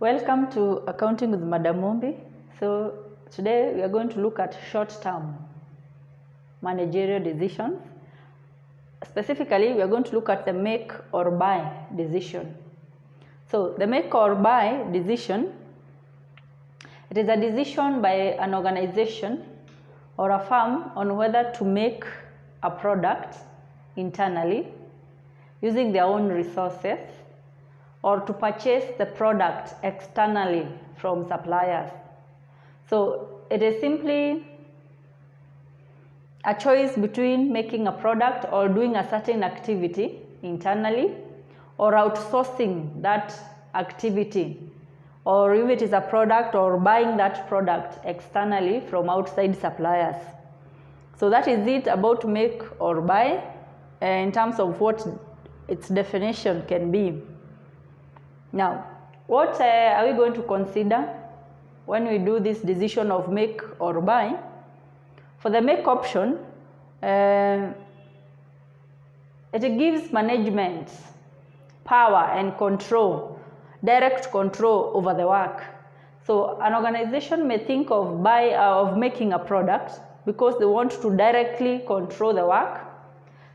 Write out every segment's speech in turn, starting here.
Welcome to Accounting with Madam Mumbi. So today we are going to look at short-term managerial decisions. Specifically, we are going to look at the make or buy decision. So the make or buy decision, it is a decision by an organization or a firm on whether to make a product internally using their own resources, or to purchase the product externally from suppliers. So it is simply a choice between making a product or doing a certain activity internally, or outsourcing that activity, or if it is a product, or buying that product externally from outside suppliers. So that is it about make or buy in terms of what its definition can be. Now, what are we going to consider when we do this decision of make or buy? For the make option, it gives management power and control, direct control over the work. So an organization may think of making a product because they want to directly control the work.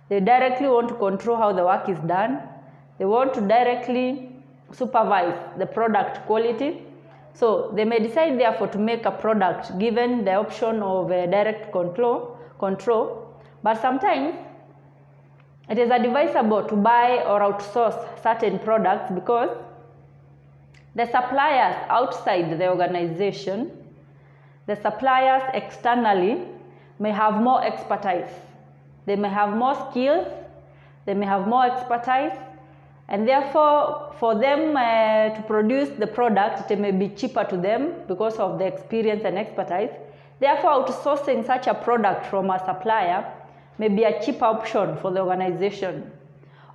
They directly want to control how the work is done. They want to directly supervise the product quality. So they may decide therefore to make a product given the option of direct control, but sometimes it is advisable to buy or outsource certain products because the suppliers outside the organization, the suppliers externally, may have more expertise. They may have more skills, they may have more expertise, and therefore for them to produce the product, it may be cheaper to them because of the experience and expertise. Therefore, outsourcing such a product from a supplier may be a cheaper option for the organization.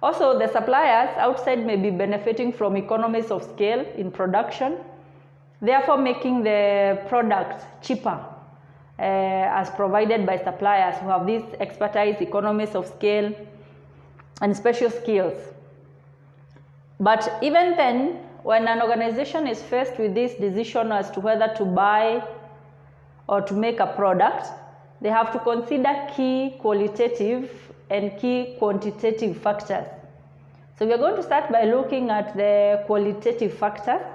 Also, the suppliers outside may be benefiting from economies of scale in production, therefore making the product cheaper as provided by suppliers who have this expertise, economies of scale, and special skills. But even then, when an organization is faced with this decision as to whether to buy or to make a product, they have to consider key qualitative and key quantitative factors. So we are going to start by looking at the qualitative factors.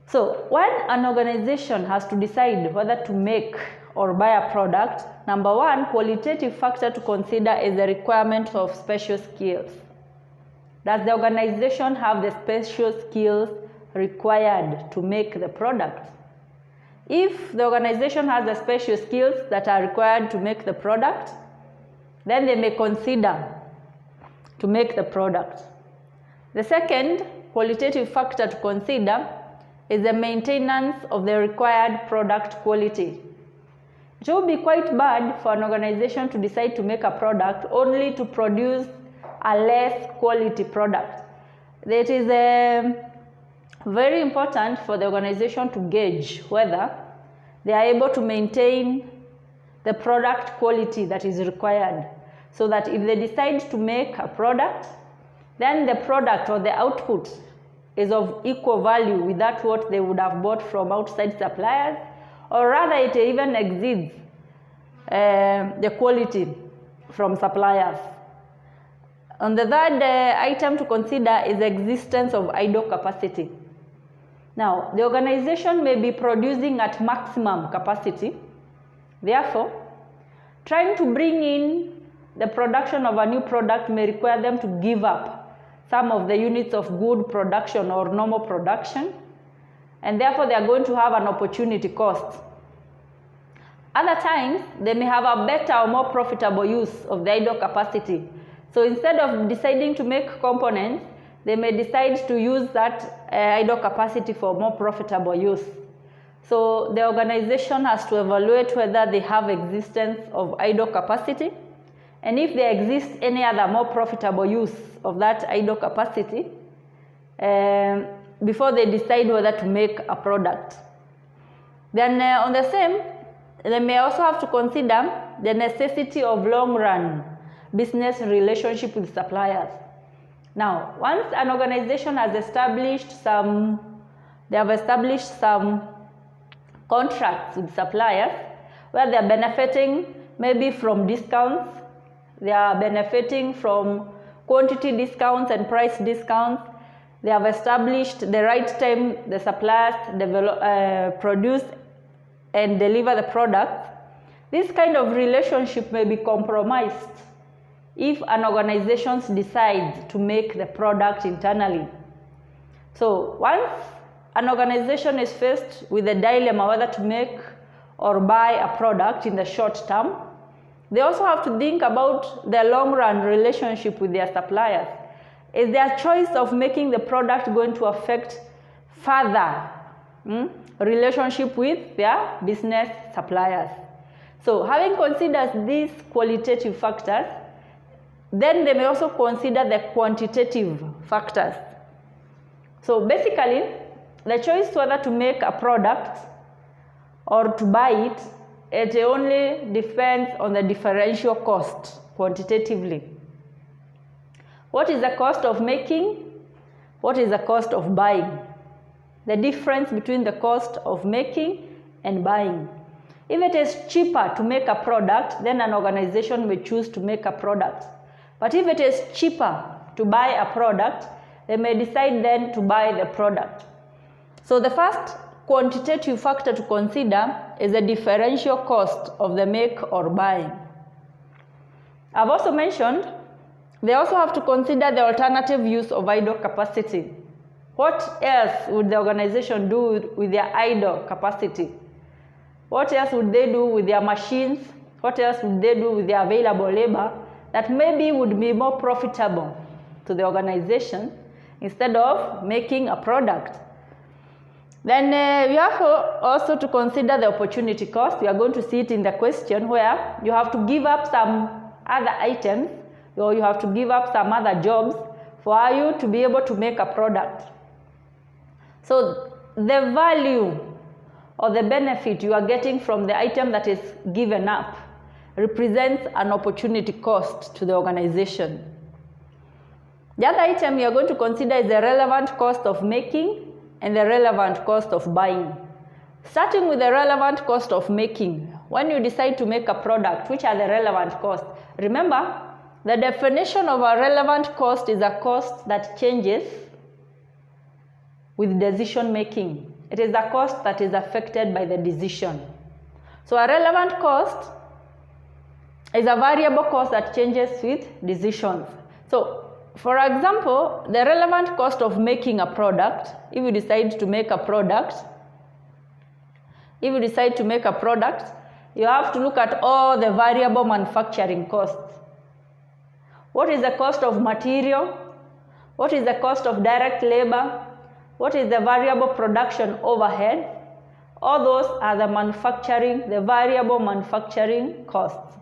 So when an organization has to decide whether to make or buy a product, number one qualitative factor to consider is the requirement of special skills. Does the organization have the special skills required to make the product? If the organization has the special skills that are required to make the product, then they may consider to make the product. The second qualitative factor to consider is the maintenance of the required product quality. It will be quite bad for an organization to decide to make a product only to produce a less quality product. It is very important for the organization to gauge whether they are able to maintain the product quality that is required, so that if they decide to make a product, then the product or the output is of equal value with that what they would have bought from outside suppliers, or rather it even exceeds the quality from suppliers. And the third item to consider is the existence of idle capacity. Now, the organization may be producing at maximum capacity. Therefore, trying to bring in the production of a new product may require them to give up some of the units of good production or normal production, and therefore they are going to have an opportunity cost. Other times, they may have a better or more profitable use of the idle capacity. So instead of deciding to make components, they may decide to use that idle capacity for more profitable use. So the organization has to evaluate whether they have existence of idle capacity, and if there exists any other more profitable use of that idle capacity before they decide whether to make a product. Then on the same, they may also have to consider the necessity of long-run business relationship with suppliers. Now, once an organization has established some contracts with suppliers where they are benefiting maybe from discounts, they are benefiting from quantity discounts and price discounts, they have established the right time the suppliers produce and deliver the product. This kind of relationship may be compromised if an organization decides to make the product internally. So once an organization is faced with a dilemma whether to make or buy a product in the short term, they also have to think about their long-run relationship with their suppliers. Is their choice of making the product going to affect further relationship with their business suppliers? So having considered these qualitative factors, then they may also consider the quantitative factors. So basically, the choice whether to make a product or to buy it, it only depends on the differential cost quantitatively. What is the cost of making? What is the cost of buying? The difference between the cost of making and buying. If it is cheaper to make a product, then an organization may choose to make a product. But if it is cheaper to buy a product, they may decide then to buy the product. So the first quantitative factor to consider is the differential cost of the make or buying. I've also mentioned they also have to consider the alternative use of idle capacity. What else would the organization do with their idle capacity? What else would they do with their machines? What else would they do with their available labor that maybe would be more profitable to the organization instead of making a product? Then we have also to consider the opportunity cost. We are going to see it in the question where you have to give up some other items or you have to give up some other jobs for you to be able to make a product. So the value or the benefit you are getting from the item that is given up represents an opportunity cost to the organization. The other item you are going to consider is the relevant cost of making and the relevant cost of buying. Starting with the relevant cost of making, when you decide to make a product, which are the relevant costs? Remember, the definition of a relevant cost is a cost that changes with decision making. It is a cost that is affected by the decision. So a relevant cost is a variable cost that changes with decisions. So for example, the relevant cost of making a product, if you decide to make a product, you have to look at all the variable manufacturing costs. What is the cost of material? What is the cost of direct labor? What is the variable production overhead? All those are the variable manufacturing costs.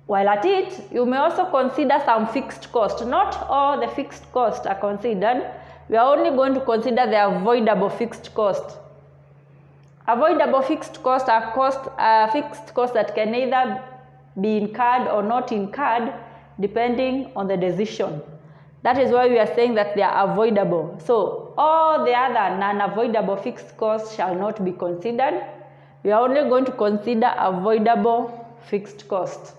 While at it, you may also consider some fixed cost. Not all the fixed costs are considered. We are only going to consider the avoidable fixed cost. Avoidable fixed costs are fixed costs that can either be incurred or not incurred depending on the decision. That is why we are saying that they are avoidable. So all the other non-avoidable fixed costs shall not be considered. We are only going to consider avoidable fixed costs.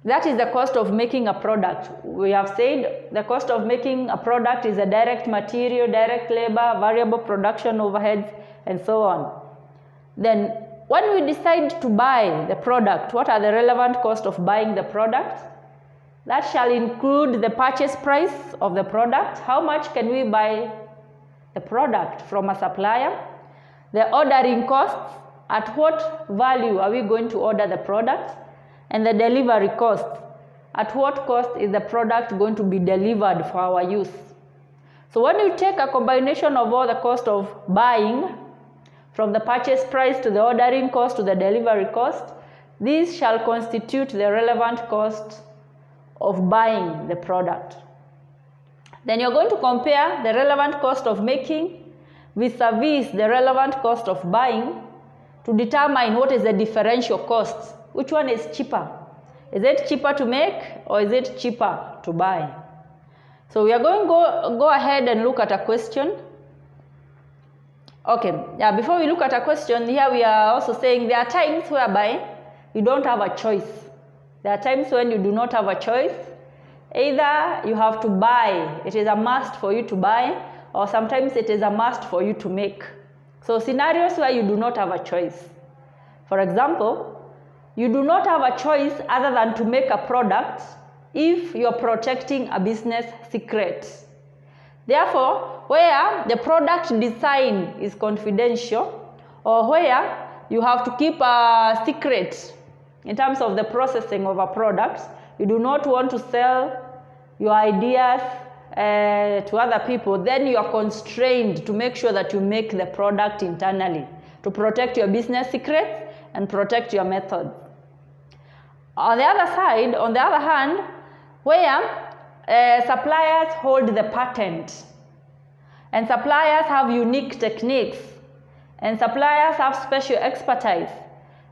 That is the cost of making a product. We have said the cost of making a product is a direct material, direct labor, variable production overheads, and so on. Then when we decide to buy the product, what are the relevant costs of buying the product? That shall include the purchase price of the product. How much can we buy the product from a supplier? The ordering costs, at what value are we going to order the product? And the delivery cost, at what cost is the product going to be delivered for our use? So when you take a combination of all the cost of buying, from the purchase price to the ordering cost to the delivery cost, these shall constitute the relevant cost of buying the product. Then you're going to compare the relevant cost of making vis-a-vis the relevant cost of buying to determine what is the differential cost. Which one is cheaper? Is it cheaper to make or is it cheaper to buy? So we are going to go ahead and look at a question. Okay, yeah, before we look at a question, here we are also saying there are times whereby you don't have a choice. There are times when you do not have a choice. Either you have to buy, it is a must for you to buy, or sometimes it is a must for you to make. So scenarios where you do not have a choice. For example, you do not have a choice other than to make a product if you are protecting a business secret. Therefore, where the product design is confidential, or where you have to keep a secret in terms of the processing of a product, you do not want to sell your ideas to other people, then you are constrained to make sure that you make the product internally to protect your business secrets and protect your methods. On the other side, on the other hand, where suppliers hold the patent, and suppliers have unique techniques, and suppliers have special expertise,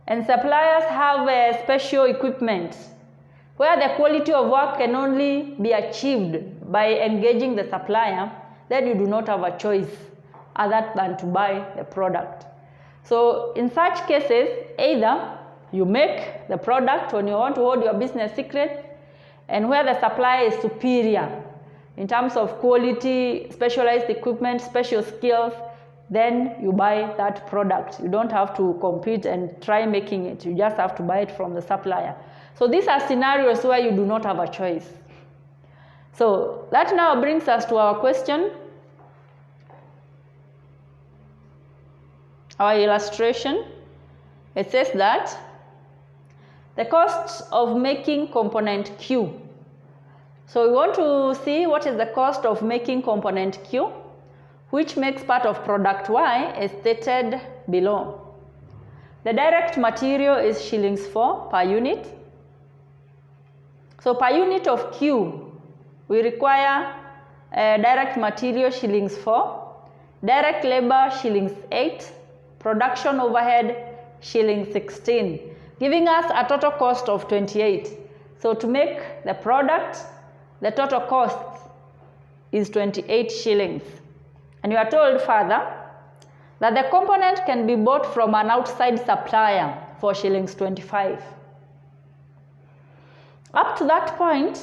and suppliers have special equipment, where the quality of work can only be achieved by engaging the supplier, then you do not have a choice other than to buy the product. So in such cases, either you make the product when you want to hold your business secrets, and where the supplier is superior in terms of quality, specialized equipment, special skills, then you buy that product. You don't have to compete and try making it. You just have to buy it from the supplier. So these are scenarios where you do not have a choice. So that now brings us to our question. Our illustration. It says that the cost of making component Q. So we want to see what is the cost of making component Q, which makes part of product Y, as stated below. The direct material is Sh4 per unit. So per unit of Q, we require direct material Sh4, direct labor Sh8, production overhead Sh16, giving us a total cost of 28. So to make the product, the total cost is 28 shillings. And you are told further that the component can be bought from an outside supplier for shillings 25. Up to that point,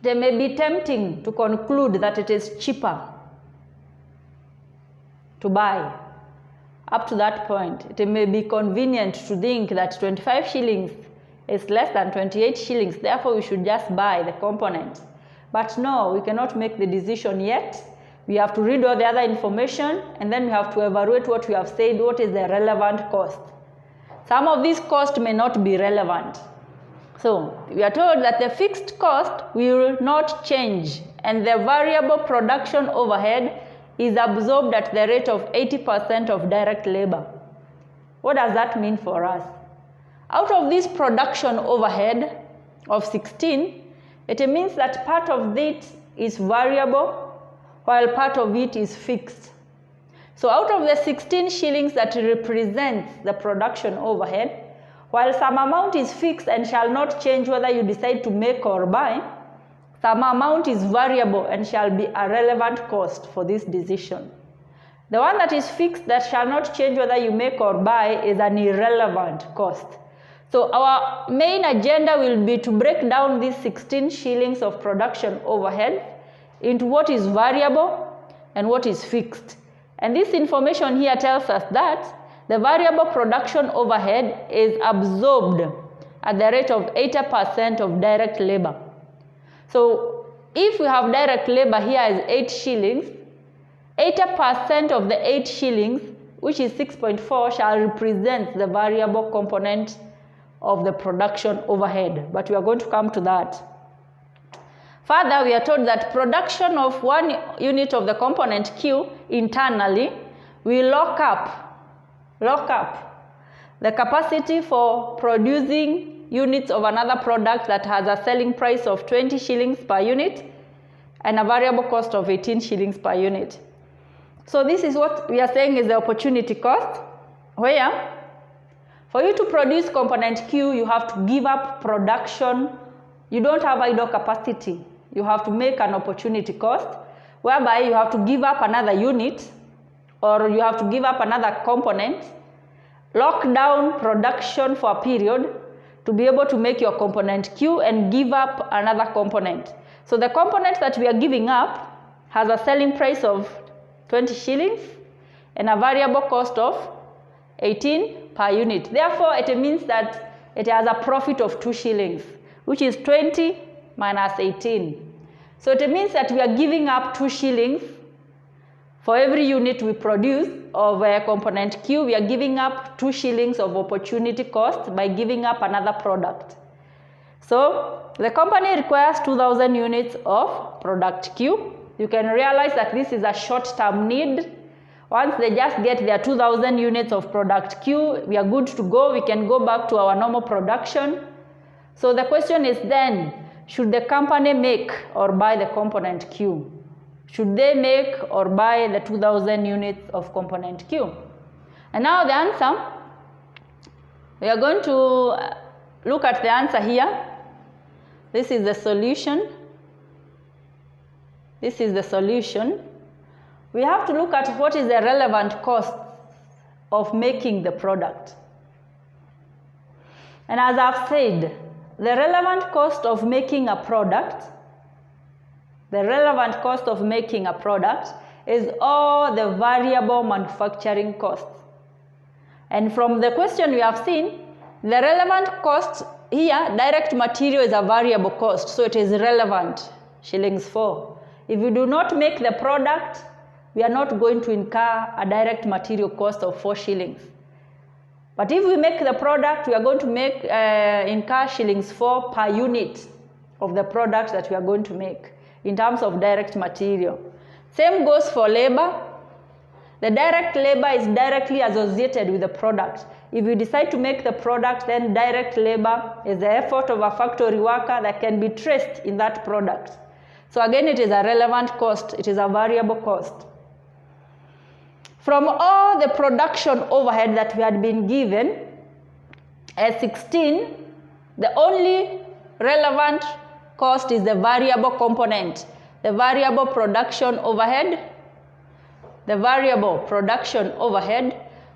they may be tempting to conclude that it is cheaper to buy. Up to that point, it may be convenient to think that 25 shillings is less than 28 shillings, therefore we should just buy the component. But no, we cannot make the decision yet. We have to read all the other information, and then we have to evaluate what we have said, what is the relevant cost. Some of these costs may not be relevant. So we are told that the fixed cost will not change, and the variable production overhead is absorbed at the rate of 80% of direct labor. What does that mean for us? Out of this production overhead of 16, it means that part of it is variable, while part of it is fixed. So out of the 16 shillings that represents the production overhead, while some amount is fixed and shall not change whether you decide to make or buy, some amount is variable and shall be a relevant cost for this decision. The one that is fixed that shall not change whether you make or buy is an irrelevant cost. So our main agenda will be to break down these 16 shillings of production overhead into what is variable and what is fixed. And this information here tells us that the variable production overhead is absorbed at the rate of 80% of direct labor. So if we have direct labor here as 8 shillings, 80% of the 8 shillings, which is 6.4, shall represent the variable component of the production overhead. But we are going to come to that. Further, we are told that production of 1 unit of the component Q internally will lock up the capacity for producing units of another product that has a selling price of 20 shillings per unit and a variable cost of 18 shillings per unit. So this is what we are saying is the opportunity cost, where For you to produce component Q, you have to give up production. You don't have idle capacity. You have to make an opportunity cost, whereby you have to give up another unit, or you have to give up another component, lock down production for a period to be able to make your component Q and give up another component. So the component that we are giving up has a selling price of 20 shillings and a variable cost of 18 per unit. Therefore, it means that it has a profit of 2 shillings, which is 20 minus 18. So it means that we are giving up 2 shillings for every unit we produce of component Q. We are giving up 2 shillings of opportunity cost by giving up another product. So the company requires 2,000 units of product Q. You can realize that this is a short-term need. Once they just get their 2,000 units of product Q, we are good to go. We can go back to our normal production. So the question is then, should the company make or buy the component Q? Should they make or buy the 2,000 units of component Q? And now the answer, we are going to look at the answer here. This is the solution. This is the solution. We have to look at what is the relevant cost of making the product. And as I've said, the relevant cost of making a product, is all the variable manufacturing costs. And from the question we have seen, the relevant cost here, direct material is a variable cost, so it is relevant, shillings 4. If you do not make the product, we are not going to incur a direct material cost of 4 shillings. But if we make the product, we are going to incur shillings 4 per unit of the product that we are going to make in terms of direct material. Same goes for labor. The direct labor is directly associated with the product. If you decide to make the product, then direct labor is the effort of a factory worker that can be traced in that product. So again, it is a relevant cost. It is a variable cost. From all the production overhead that we had been given, as 16, the only relevant cost is the variable component, the variable production overhead,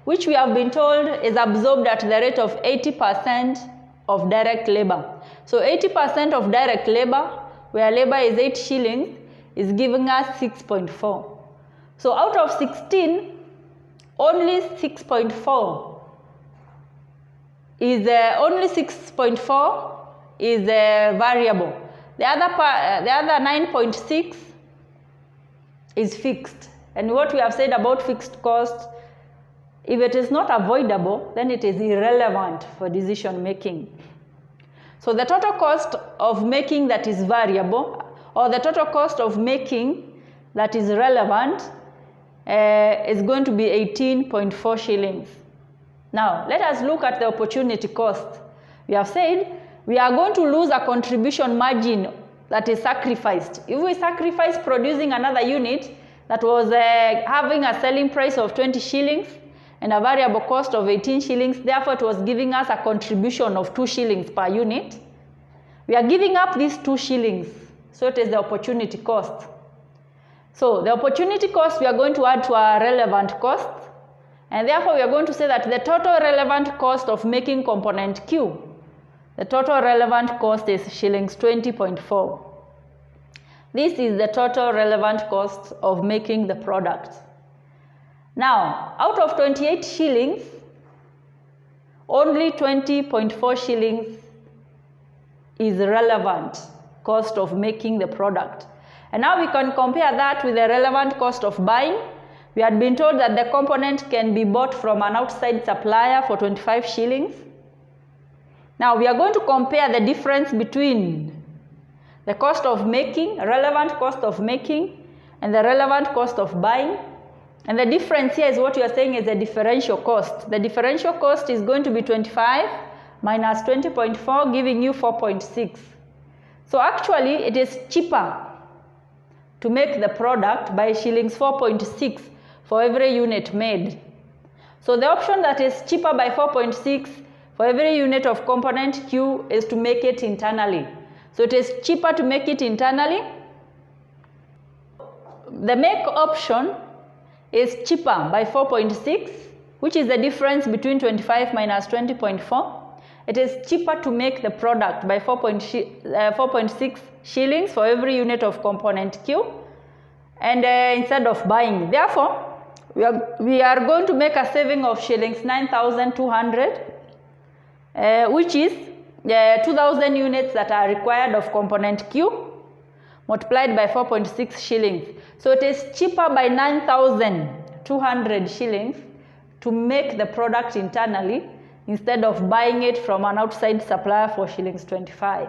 which we have been told is absorbed at the rate of 80% of direct labor. So 80% of direct labor, where labor is 8 shillings, is giving us 6.4. So out of 16, only 6.4 is variable. The other 9.6 is fixed. And what we have said about fixed cost, if it is not avoidable, then it is irrelevant for decision making. So the total cost of making that is variable, or the total cost of making that is relevant, is going to be 18.4 shillings. Now, let us look at the opportunity cost. We have said we are going to lose a contribution margin that is sacrificed. If we sacrifice producing another unit that was having a selling price of 20 shillings and a variable cost of 18 shillings, therefore it was giving us a contribution of 2 shillings per unit, we are giving up these 2 shillings. So it is the opportunity cost. So the opportunity cost we are going to add to our relevant cost, and therefore we are going to say that the total relevant cost of making component Q, the total relevant cost is shillings 20.4. This is the total relevant cost of making the product. Now, out of 28 shillings, only 20.4 shillings is relevant cost of making the product. And now we can compare that with the relevant cost of buying. We had been told that the component can be bought from an outside supplier for 25 shillings. Now we are going to compare the difference between the cost of making, relevant cost of making, and the relevant cost of buying. And the difference here is what you are saying is the differential cost. The differential cost is going to be 25 minus 20.4, giving you 4.6. So actually it is cheaper to make the product by shillings 4.6 for every unit made. So the option that is cheaper by 4.6 for every unit of component Q is to make it internally. So it is cheaper to make it internally. The make option is cheaper by 4.6, which is the difference between 25 minus 20.4. It is cheaper to make the product by 4.6 shillings for every unit of component Q, and instead of buying. Therefore, we are going to make a saving of shillings 9,200, which is 2,000 units that are required of component Q multiplied by 4.6 shillings. So it is cheaper by 9,200 shillings to make the product internally instead of buying it from an outside supplier for shillings 25.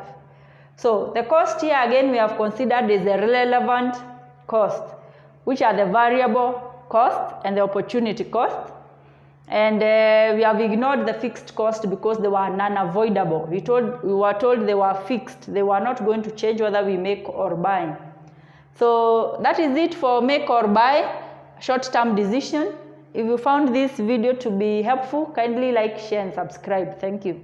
So the cost here again we have considered is the relevant cost, which are the variable cost and the opportunity cost. And we have ignored the fixed cost because they were non-avoidable. We were told they were fixed. They were not going to change whether we make or buy. So that is it for make or buy short-term decision. If you found this video to be helpful, kindly like, share and subscribe. Thank you.